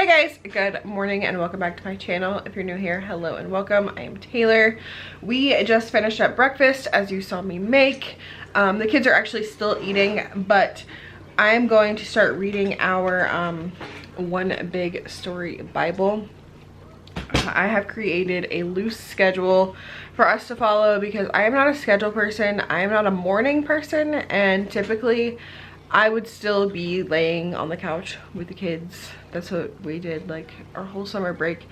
guys, good morning and welcome back to my channel. If you're new here, hello and welcome. I am Taylor. We just finished up breakfast as you saw me make. The kids are actually still eating, but I'm going to start reading our One Big Story Bible. I have created a loose schedule for us to follow because I am not a schedule person. I am not a morning person, and typically I would still be laying on the couch with the kids. That's what we did like our whole summer break.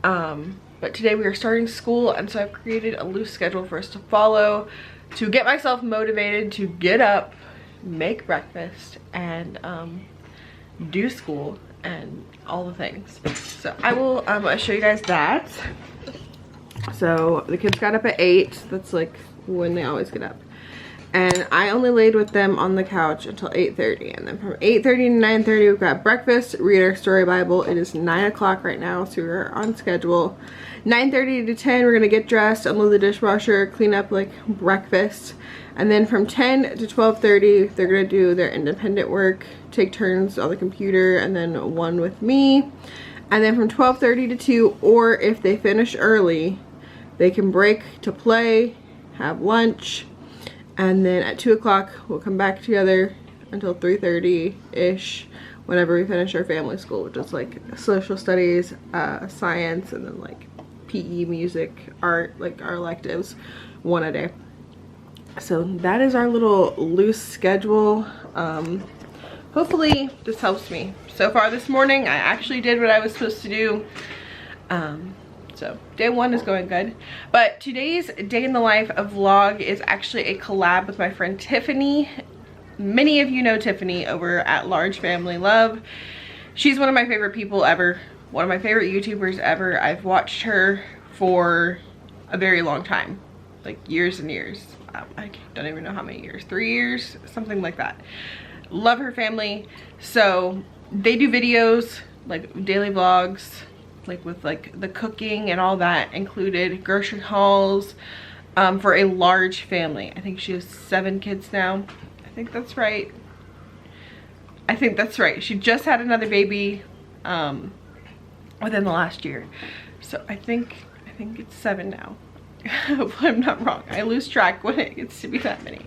But today we are starting school, and so I've created a loose schedule for us to follow to get myself motivated to get up, make breakfast, and do school and all the things. So I will show you guys that. So the kids got up at 8. That's like when they always get up. And I only laid with them on the couch until 8:30. And then from 8:30 to 9:30, we've got breakfast, read our story Bible. It is 9 o'clock right now, so we're on schedule. 9:30 to 10, we're gonna get dressed, unload the dishwasher, clean up like breakfast. And then from 10 to 12:30, they're gonna do their independent work, take turns on the computer, and then one with me. And then from 12:30 to 2, or if they finish early, they can break to play, have lunch, and then at 2 o'clock we'll come back together until 3:30-ish whenever we finish our family school, which is like social studies, science, and then like PE, music, art, like our electives, one a day. So that is our little loose schedule. Hopefully this helps me. So far this morning I actually did what I was supposed to do. So day one is going good. But today's day in the life of vlog is actually a collab with my friend Tiffany. Many of you know Tiffany over at Large Family Love. She's one of my favorite people ever. One of my favorite YouTubers ever. I've watched her for a very long time. Like years and years. I don't even know how many years. 3 years? Something like that. Love her family. So they do videos, like daily vlogs, like with like the cooking and all that included, grocery hauls, for a large family. I think she has 7 kids now. I think that's right. I think that's right. She just had another baby within the last year. So I think it's 7 now. Hopefully I'm not wrong. I lose track when it gets to be that many.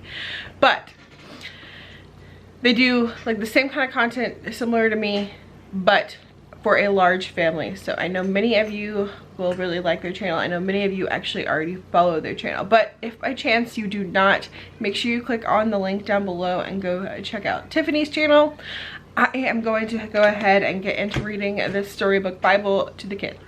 But they do like the same kind of content similar to me, but for a large family. So I know many of you will really like their channel. I know many of you actually already follow their channel, but if by chance you do not, make sure you click on the link down below and go check out Tiffany's channel. I am going to go ahead and get into reading this storybook Bible to the kids.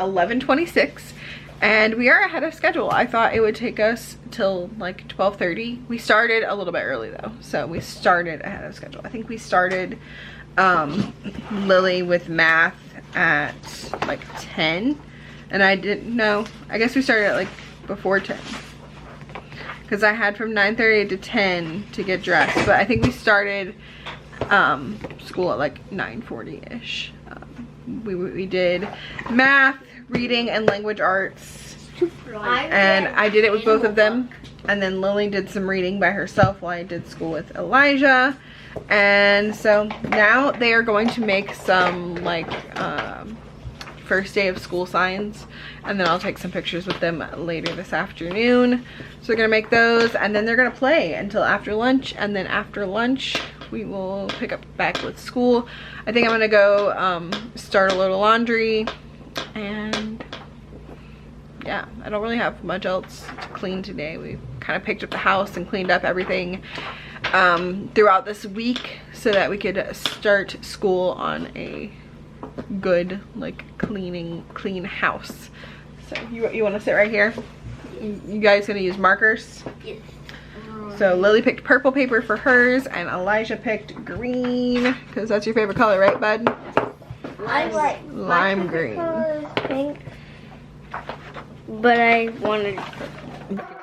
11:26 and we are ahead of schedule. I thought it would take us till like 12:30. We started a little bit early though, so we started ahead of schedule. I think we started Lily with math at like 10, and I didn't know. I guess we started at like before 10 because I had from 9:30 to 10 to get dressed, but I think we started school at like 9:40ish. We did math, reading, and language arts, and I did it with both of them, and then Lily did some reading by herself while I did school with Elijah. And so now they are going to make some like first day of school signs, and then I'll take some pictures with them later this afternoon. So they're gonna make those, and then they're gonna play until after lunch, and then after lunch we will pick up back with school. I think I'm gonna go start a load of laundry, and yeah, I don't really have much else to clean today. We kind of picked up the house and cleaned up everything throughout this week so that we could start school on a good, like, clean house. So you want to sit right here? You guys gonna use markers? Yes. So Lily picked purple paper for hers, and Elijah picked green because that's your favorite color, right, bud? I like lime green. Pink, but I wanted purple.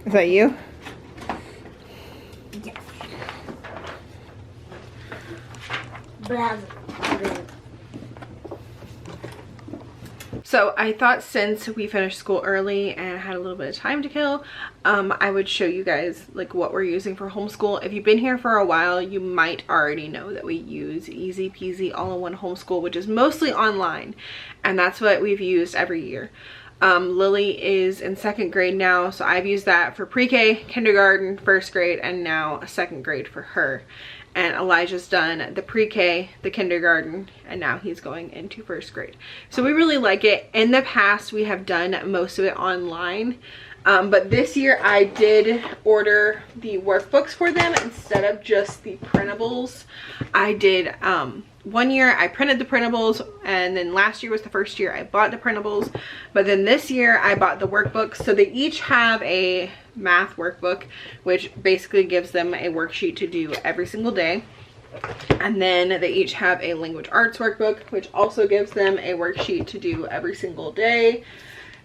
Is that you? Yes. Blah. So I thought since we finished school early and had a little bit of time to kill, I would show you guys like what we're using for homeschool. If you've been here for a while, you might already know that we use Easy Peasy All-in-One Homeschool, which is mostly online, and that's what we've used every year. Lily is in 2nd grade now, so I've used that for pre-K, kindergarten, 1st grade, and now 2nd grade for her. And Elijah's done the pre-K, the kindergarten, and now he's going into 1st grade. So we really like it. In the past, we have done most of it online, but this year I did order the workbooks for them instead of just the printables. I did one year I printed the printables, and then last year was the first year I bought the printables, but then this year I bought the workbooks. So they each have a math workbook, which basically gives them a worksheet to do every single day, and then they each have a language arts workbook, which also gives them a worksheet to do every single day.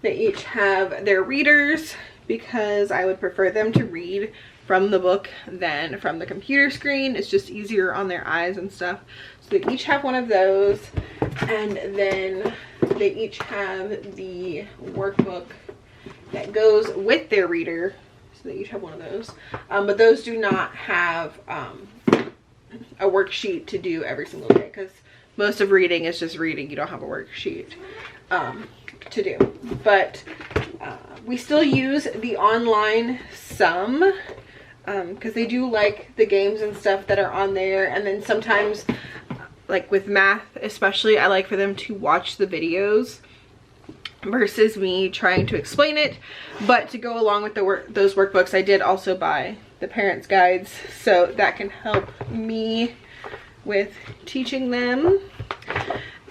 They each have their readers because I would prefer them to read from the book than from the computer screen. It's just easier on their eyes and stuff. So they each have one of those, and then they each have the workbook that goes with their reader. So they each have one of those, but those do not have a worksheet to do every single day, because most of reading is just reading. You don't have a worksheet to do, but we still use the online some, because they do like the games and stuff that are on there. And then sometimes, like with math especially, I like for them to watch the videos versus me trying to explain it. But to go along with those workbooks, I did also buy the parents' guides, so that can help me with teaching them.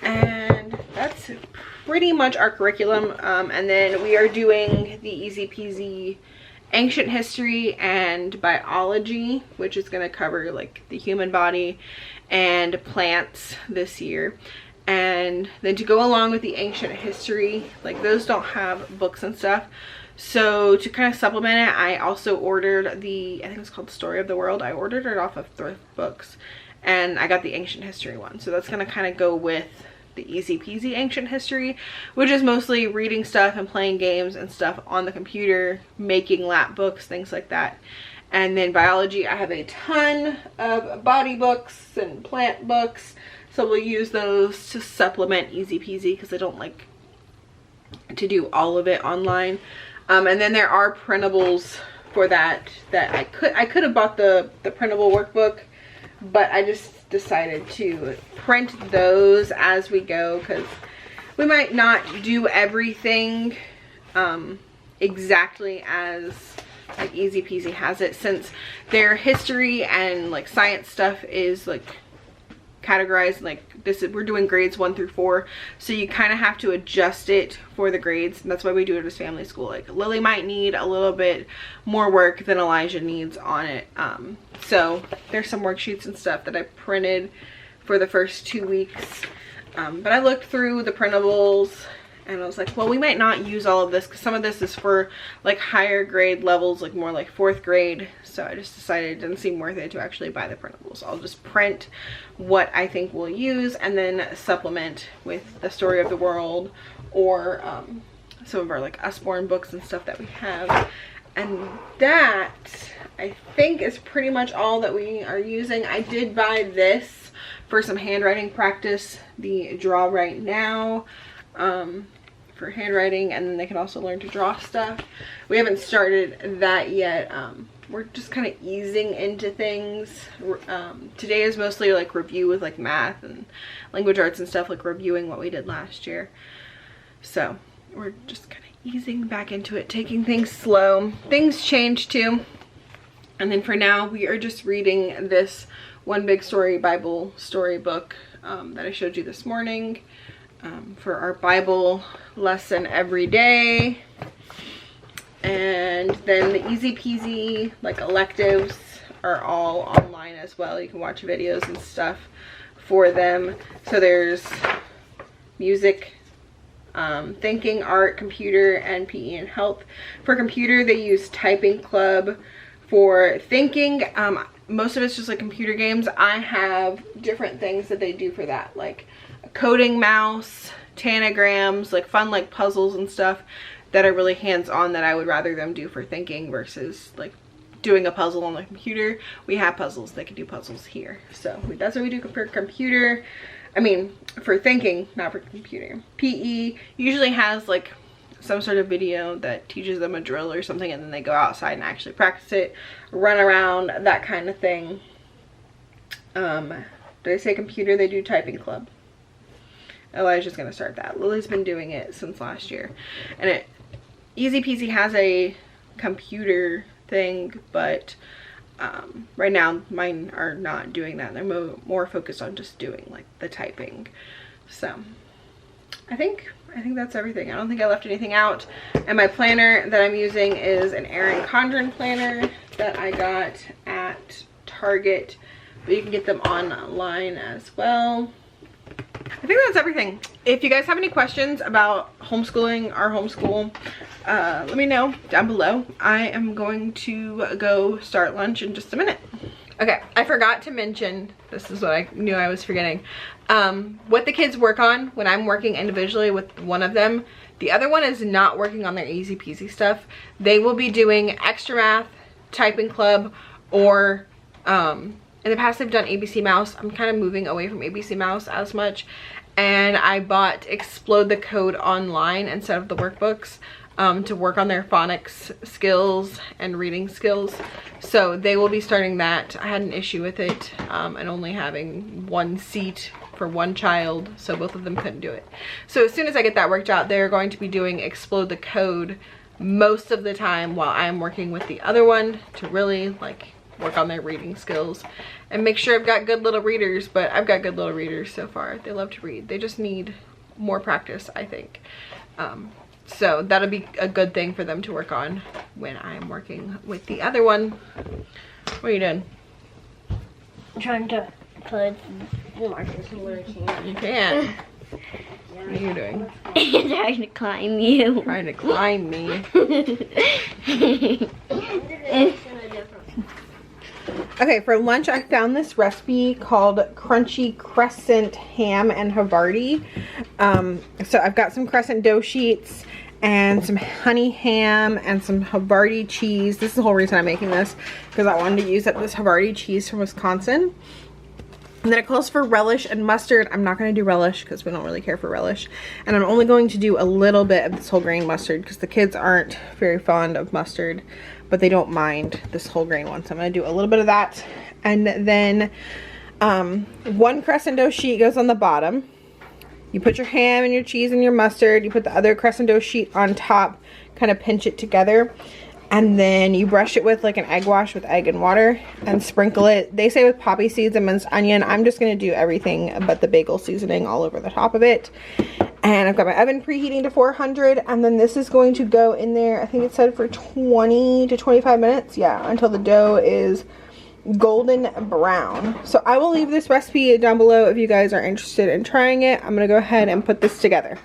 And that's pretty much our curriculum. And then we are doing the Easy Peasy ancient history and biology, which is going to cover like the human body and plants this year. And then to go along with the ancient history, like those don't have books and stuff. So to kind of supplement it, I also ordered I think it's called Story of the World. I ordered it off of Thrift Books, and I got the ancient history one. So that's going to kind of go with the easy peasy ancient history, which is mostly reading stuff and playing games and stuff on the computer, making lap books, things like that. And then biology, I have a ton of body books and plant books, so we'll use those to supplement easy peasy because I don't like to do all of it online. And then there are printables for that I could have bought the printable workbook, but I just decided to print those as we go because we might not do everything exactly as like easy peasy has it, since their history and like science stuff is like categorized like this. We're doing grades 1 through 4, so you kind of have to adjust it for the grades, and that's why we do it as family school. Like Lily might need a little bit more work than Elijah needs on it. So there's some worksheets and stuff that I printed for the first 2 weeks, but I looked through the printables and I was like, well, we might not use all of this because some of this is for like higher grade levels, like more like 4th grade. So I just decided it didn't seem worth it to actually buy the printables. I'll just print what I think we'll use and then supplement with the Story of the World or some of our like Usborne books and stuff that we have. And that I think is pretty much all that we are using. I did buy this for some handwriting practice, the Draw Right Now, for handwriting, and then they can also learn to draw stuff. We haven't started that yet. We're just kind of easing into things. Today is mostly like review with like math and language arts and stuff, like reviewing what we did last year. So we're just kind of easing back into it, taking things slow. Things change too. And then for now, we are just reading this One Big Story Bible storybook that I showed you this morning for our Bible lesson every day. And then the easy peasy like electives are all online as well. You can watch videos and stuff for them. So there's music, thinking, art, computer, and PE and health. For computer, they use Typing Club. For thinking, most of it's just like computer games. I have different things that they do for that, like a coding mouse, tanagrams, like fun like puzzles and stuff that are really hands-on that I would rather them do for thinking versus like doing a puzzle on the computer. We have puzzles, they can do puzzles here. So that's what we do for computer. I mean, for thinking, not for computer. PE usually has like some sort of video that teaches them a drill or something, and then they go outside and actually practice it, run around, that kind of thing. Did I say computer? They do Typing Club. Elijah's gonna start that. Lily's been doing it since last year, and easy peasy has a computer thing, but right now mine are not doing that. They're more focused on just doing like the typing. So I think that's everything. I don't think I left anything out. And my planner that I'm using is an Erin Condren planner that I got at Target, but you can get them online as well. I think that's everything. If you guys have any questions about homeschooling, our homeschool, let me know down below. I am going to go start lunch in just a minute. Okay, I forgot to mention, this is what I knew I was forgetting, what the kids work on when I'm working individually with one of them. The other one is not working on their easy peasy stuff. They will be doing extra math, Typing Club, or in the past they've done ABC Mouse. I'm kind of moving away from ABC Mouse as much, and I bought Explode the Code online instead of the workbooks to work on their phonics skills and reading skills. So they will be starting that. I had an issue with it and only having one seat for one child, so both of them couldn't do it. So as soon as I get that worked out, they're going to be doing Explode the Code most of the time while I'm working with the other one to really like work on their reading skills and make sure I've got good little readers. But I've got good little readers so far. They love to read. They just need more practice, I think. So that'll be a good thing for them to work on when I'm working with the other one. What are you doing? I'm trying to put the markers where I can. You can't. What are you doing? Trying to climb you. Trying to climb me. Okay, for lunch I found this recipe called Crunchy Crescent Ham and Havarti. So I've got some crescent dough sheets and some honey ham and some Havarti cheese. This is the whole reason I'm making this, because I wanted to use up this Havarti cheese from Wisconsin. And then it calls for relish and mustard. I'm not going to do relish because we don't really care for relish. And I'm only going to do a little bit of this whole grain mustard because the kids aren't very fond of mustard, but they don't mind this whole grain one. So I'm going to do a little bit of that. And then one crescent dough sheet goes on the bottom. You put your ham and your cheese and your mustard. You put the other crescent dough sheet on top, kind of pinch it together. And then you brush it with like an egg wash with egg and water and sprinkle it. They say with poppy seeds and minced onion. I'm just going to do everything but the bagel seasoning all over the top of it. And I've got my oven preheating to 400. And then this is going to go in there, I think it said for 20 to 25 minutes. Yeah, until the dough is golden brown. So I will leave this recipe down below if you guys are interested in trying it. I'm going to go ahead and put this together.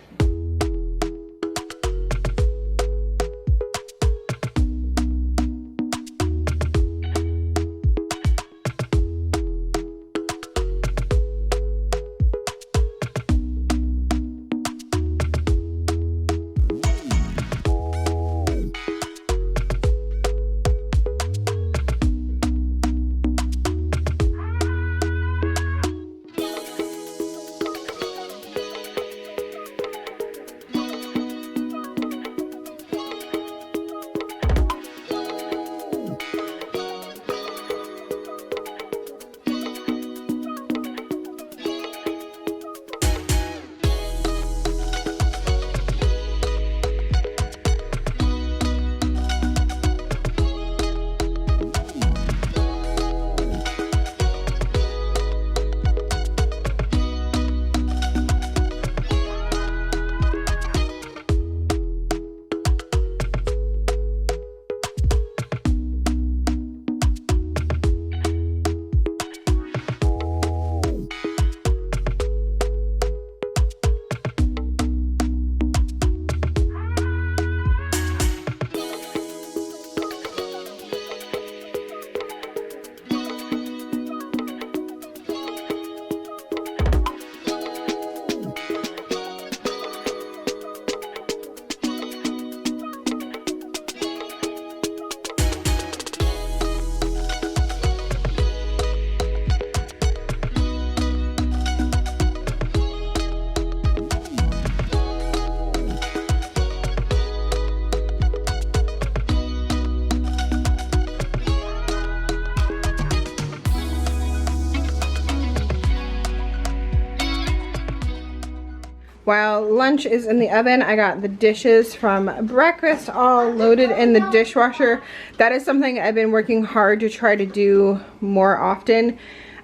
While lunch is in the oven, I got the dishes from breakfast all loaded in the dishwasher. That is something I've been working hard to try to do more often.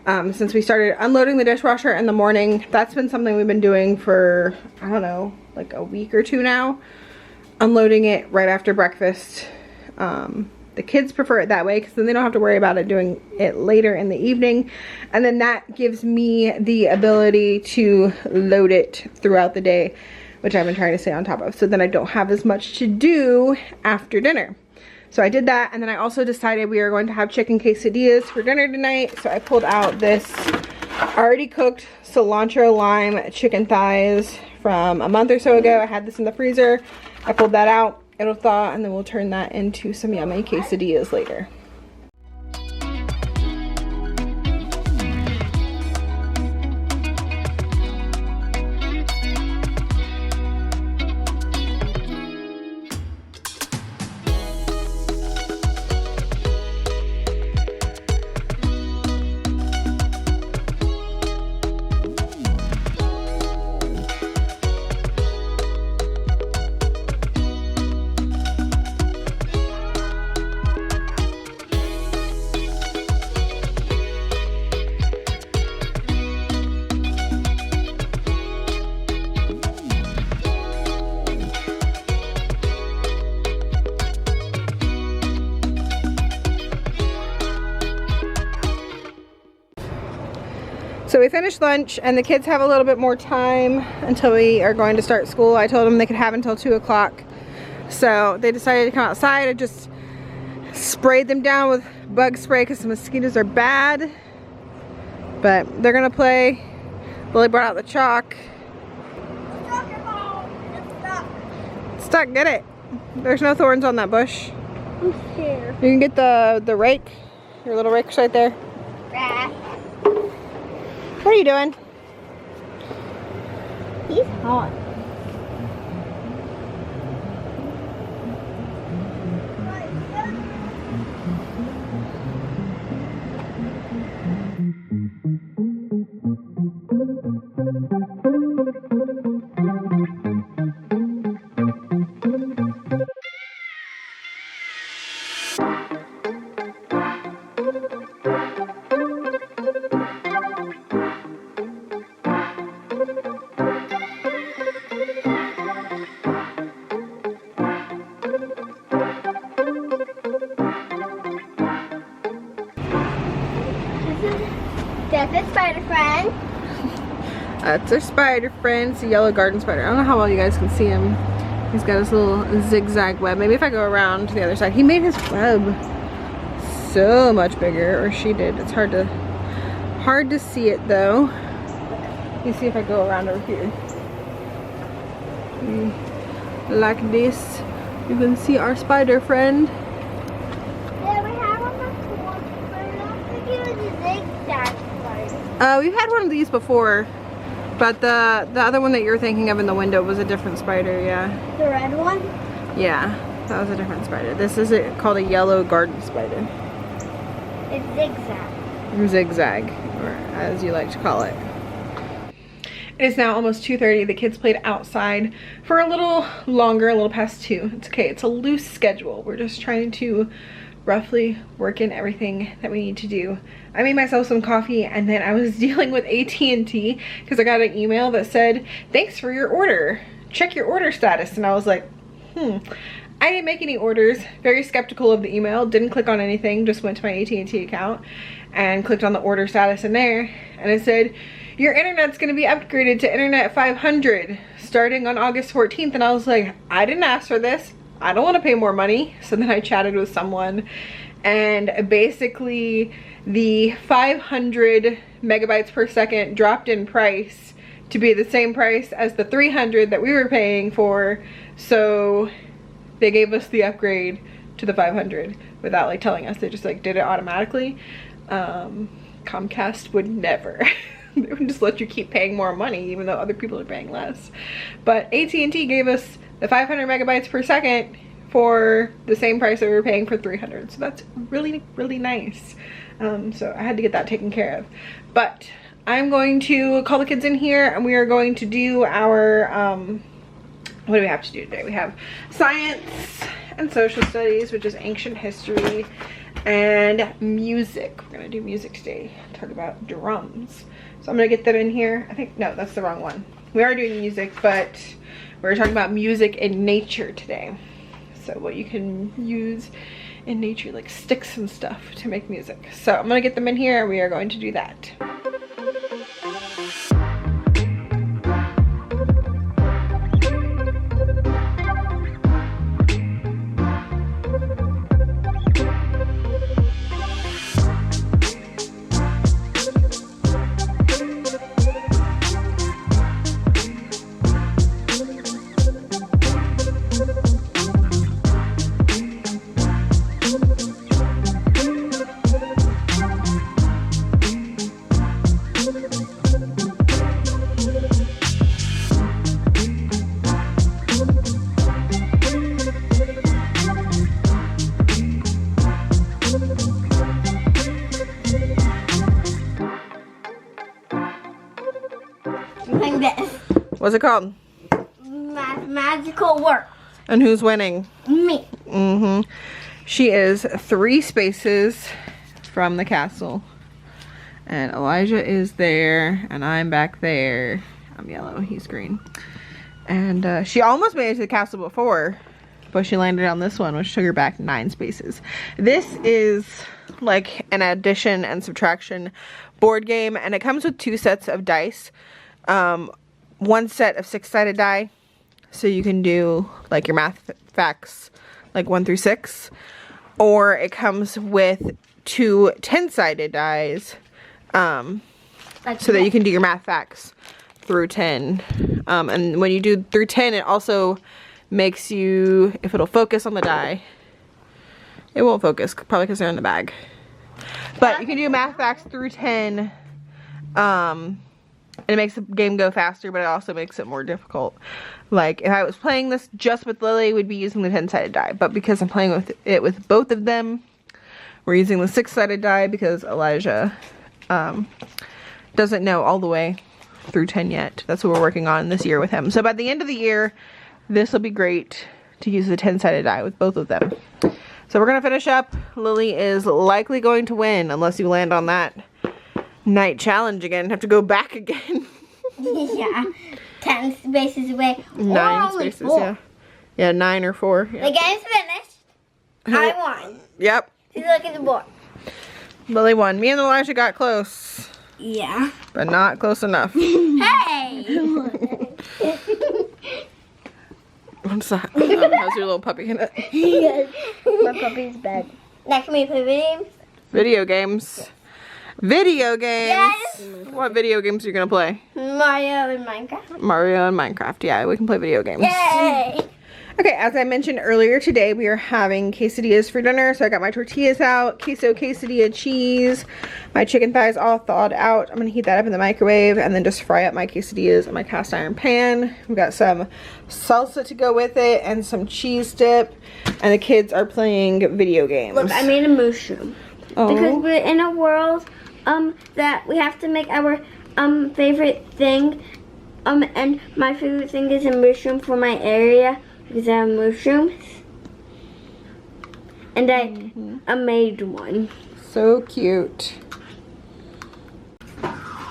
Since we started unloading the dishwasher in the morning. That's been something we've been doing for, I don't know, like a week or two now. Unloading it right after breakfast. The kids prefer it that way because then they don't have to worry about it doing it later in the evening. And then that gives me the ability to load it throughout the day, which I've been trying to stay on top of. So then I don't have as much to do after dinner. So I did that, and then I also decided we are going to have chicken quesadillas for dinner tonight. So I pulled out this already cooked cilantro lime chicken thighs from a month or so ago. I had this in the freezer. I pulled that out. It'll thaw, and then we'll turn that into some yummy quesadillas later. So we finished lunch and the kids have a little bit more time until we are going to start school. I told them they could have until 2 o'clock. So they decided to come outside. I just sprayed them down with bug spray because the mosquitoes are bad. But they're gonna play. Lily brought out the chalk. It's stuck, get it. There's no thorns on that bush. I'm scared. You can get the rake. Your little rake's right there. What are you doing? He's hot. That's a spider friend. That's our spider friend. It's a yellow garden spider. I don't know how well you guys can see him. He's got his little zigzag web. Maybe if I go around to the other side. He made his web so much bigger, or she did. It's hard to see it though. Let me see if I go around over here. Like this. You can see our spider friend. Yeah, we had one before, but I don't think it was a zigzag spider. We've had one of these before, but the other one that you're thinking of in the window was a different spider, yeah. The red one? Yeah, that was a different spider. This is called a yellow garden spider. It's zigzag. Zigzag, or as you like to call it. It is now almost 2:30. The kids played outside for a little longer, a little past 2. It's okay, it's a loose schedule. We're just trying to roughly work in everything that we need to do. I made myself some coffee and then I was dealing with AT&T because I got an email that said, thanks for your order. Check your order status. And I was like, I didn't make any orders. Very skeptical of the email. Didn't click on anything. Just went to my AT&T account and clicked on the order status in there. And it said, your internet's going to be upgraded to Internet 500 starting on August 14th. And I was like, I didn't ask for this. I don't want to pay more money. So then I chatted with someone and basically the 500 megabytes per second dropped in price to be the same price as the 300 that we were paying for. So they gave us the upgrade to the 500 without like telling us. They just like did it automatically. Comcast would never. They would just let you keep paying more money even though other people are paying less. But AT&T gave us the 500 megabytes per second for the same price that we were paying for 300. So that's really, really nice. So I had to get that taken care of. But I'm going to call the kids in here and we are going to do our, what do we have to do today? We have science and social studies, which is ancient history, and music. We're gonna do music today, talk about drums. So I'm gonna get them in here. I think, no, that's the wrong one. We are doing music, but we're talking about music in nature today. So what you can use in nature, like sticks and stuff to make music. So I'm gonna get them in here and we are going to do that. Like this. What's it called? Magical work. And who's winning? Me. She is 3 spaces from the castle. And Elijah is there, and I'm back there. I'm yellow, he's green. And she almost made it to the castle before. but she landed on this one, which took her back 9 spaces. This is like an addition and subtraction board game, and it comes with 2 sets of dice. 1 set of 6-sided die, so you can do like your math facts like 1 through 6, or it comes with 2 10-sided dies, so that you can do your math facts through 10. And when you do through 10, it also makes you, if it'll focus on the die, it won't focus probably because they're in the bag, but you can do math facts through 10. And it makes the game go faster, but it also makes it more difficult. Like if I was playing this just with Lily, we'd be using the 10-sided die, but because I'm playing with it with both of them, we're using the 6-sided die because Elijah doesn't know all the way through 10 yet. That's what we're working on this year with him. So by the end of the year, this will be great to use the 10-sided die with both of them. So we're gonna finish up. Lily is likely going to win unless you land on that night challenge again. Have to go back again. Yeah, 10 spaces away. 9 spaces, 4. Yeah. Yeah, 9 or 4. Yeah. The game's finished. I won. Yep. Look at the board. Lily won. Me and Elijah got close. Yeah. But not close enough. Hey! What's that? How's your little puppy in it? Yes. My puppy's bed. Next, can we play video games? Video games. Video games? Yes. What video games are you gonna play? Mario and Minecraft. Mario and Minecraft. Yeah, we can play video games. Yay! Okay, as I mentioned earlier today, we are having quesadillas for dinner. So I got my tortillas out, quesadilla cheese, my chicken thighs all thawed out. I'm gonna heat that up in the microwave and then just fry up my quesadillas in my cast iron pan. We've got some salsa to go with it and some cheese dip. And the kids are playing video games. Look, I made a mushroom. Oh. Because we're in a world that we have to make our favorite thing. And my favorite thing is a mushroom for my area. Because I have mushrooms. And I made one. So cute.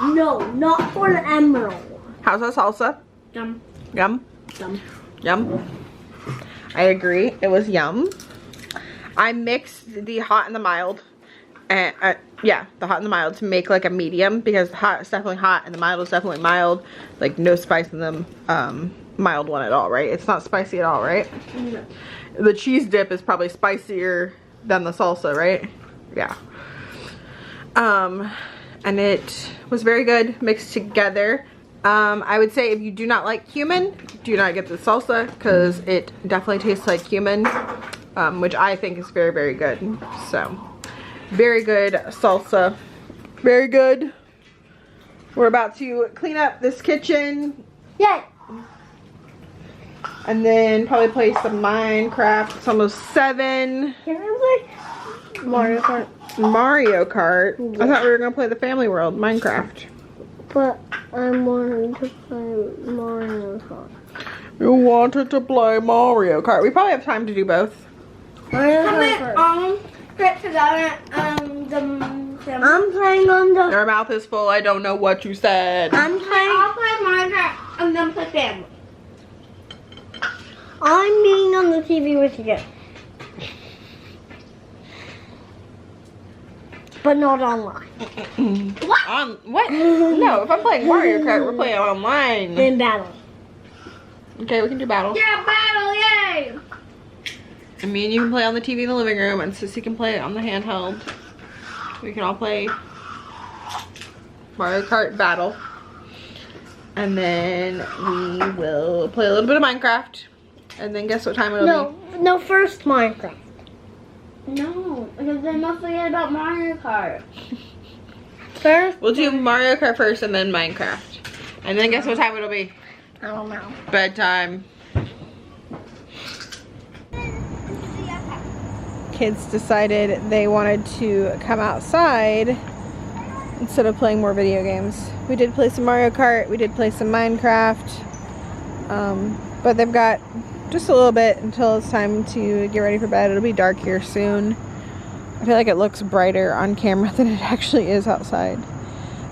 No, not for the emerald. How's that salsa? Yum. Yum? Yum. Yum. I agree. It was yum. I mixed the hot and the mild. And yeah, the hot and the mild to make like a medium, because the hot is definitely hot and the mild is definitely mild. Like no spice in the mild one at all, right? It's not spicy at all, right? No. The cheese dip is probably spicier than the salsa, right? Yeah. And it was very good mixed together. I would say if you do not like cumin, do not get the salsa, because it definitely tastes like cumin, which I think is very, very good. So, very good salsa. Very good. We're about to clean up this kitchen. Yay! And then probably play some Minecraft. It's almost 7. Can I play Mario Kart? Mario Kart? Yeah. I thought we were going to play the Family World, Minecraft. But I'm wanting to play Mario Kart. You wanted to play Mario Kart. We probably have time to do both. Mario Kart. Get together, I'm playing on the... Your mouth is full. I don't know what you said. I'll play Mario Kart and then play Family. I'm being on the TV with you. But not online. What? On what? No, if I'm playing Mario Kart, we're playing online. In battle. Okay, we can do battle. Yeah, battle, yay! And me and you can play on the TV in the living room, and Sissy can play it on the handheld. We can all play Mario Kart battle. And then we will play a little bit of Minecraft. And then guess what time it'll be? No, first Minecraft. No, because then don't forget about Mario Kart. First? We'll do Mario Kart first and then Minecraft. And then guess what time it'll be? I don't know. Bedtime. Kids decided they wanted to come outside instead of playing more video games. We did play some Mario Kart, we did play some Minecraft, but they've got just a little bit until it's time to get ready for bed. It'll be dark here soon. I feel like it looks brighter on camera than it actually is outside.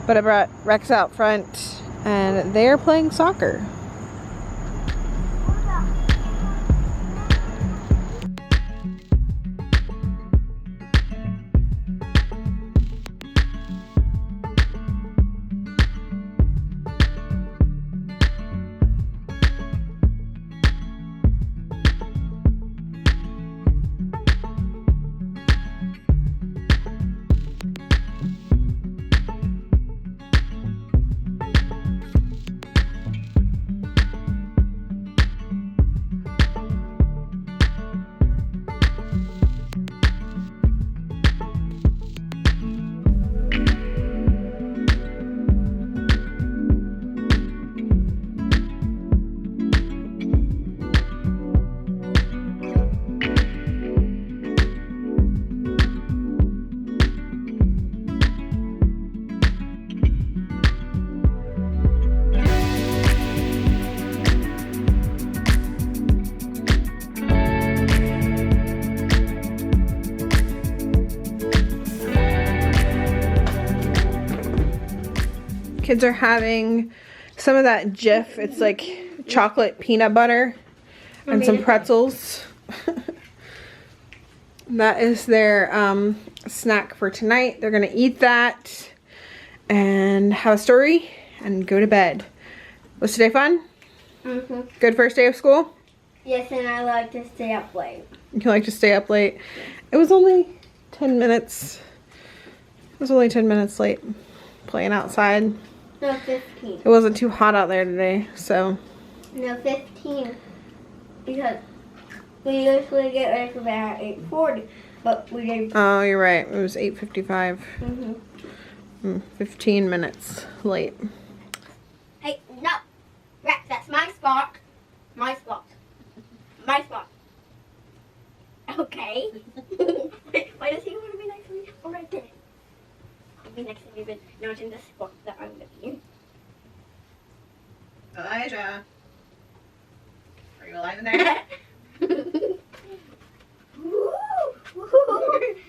But I brought Rex out front and they're playing soccer. Kids are having some of that Jif. It's like chocolate peanut butter and some pretzels. That is their snack for tonight. They're gonna eat that and have a story and go to bed. Was today fun? Mm-hmm. Good first day of school? Yes, and I like to stay up late. You like to stay up late? It was only 10 minutes. It was only 10 minutes late playing outside. No, 15. It wasn't too hot out there today, so. No, 15. Because we usually get ready for bed at 8:40, but we didn't. Oh, you're right. It was 8:55. Mm-hmm. 15 minutes late. Hey, no. Rex, that's my spot. My spot. My spot. Okay. Why does he want to be next to me? Oh, right there. I'll be next to you, but not in the spot that I'm with you. Elijah. Are you alive in there?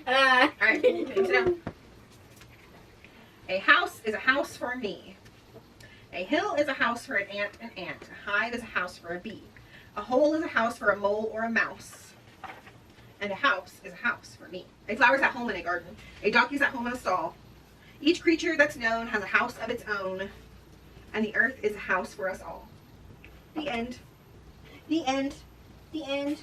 Alright, sit down. A house is a house for me. A hill is a house for an ant. A hive is a house for a bee. A hole is a house for a mole or a mouse. And a house is a house for me. A flower's at home in a garden. A donkey's at home in a stall. Each creature that's known has a house of its own. And the earth is a house for us all. The end. The end. The end.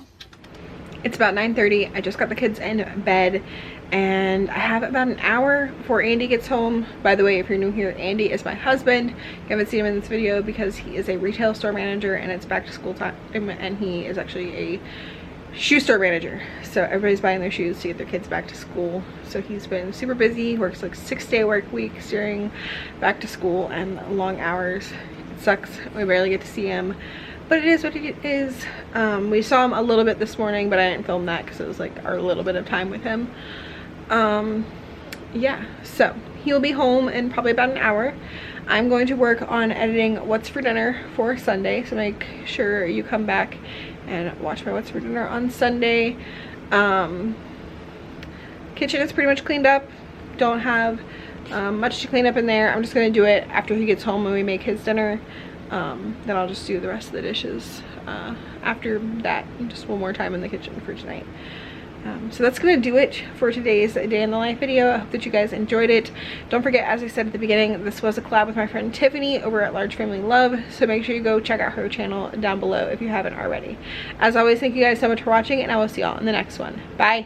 It's about 9:30. I just got the kids in bed and I have about an hour before Andy gets home. By the way, if you're new here, Andy is my husband. You haven't seen him in this video because he is a retail store manager and it's back to school time, and he is actually a shoe store manager. So everybody's buying their shoes to get their kids back to school. So he's been super busy. He works like 6-day work weeks during back to school and long hours. It sucks. We barely get to see him. But it is what it is. We saw him a little bit this morning, but I didn't film that because it was like our little bit of time with him. Yeah, so he'll be home in probably about an hour. I'm going to work on editing What's for Dinner for Sunday, so make sure you come back and watch my What's for Dinner on Sunday. Kitchen is pretty much cleaned up. Don't have much to clean up in there. I'm just going to do it after he gets home when we make his dinner. Then I'll just do the rest of the dishes after that, just one more time in the kitchen for tonight. So that's gonna do it for today's day in the life video. I hope that you guys enjoyed it. Don't forget, as I said at the beginning, this was a collab with my friend Tiffany over at Large Family Love, so make sure you go check out her channel down below if you haven't already. As always, thank you guys so much for watching, and I will see y'all in the next one. Bye.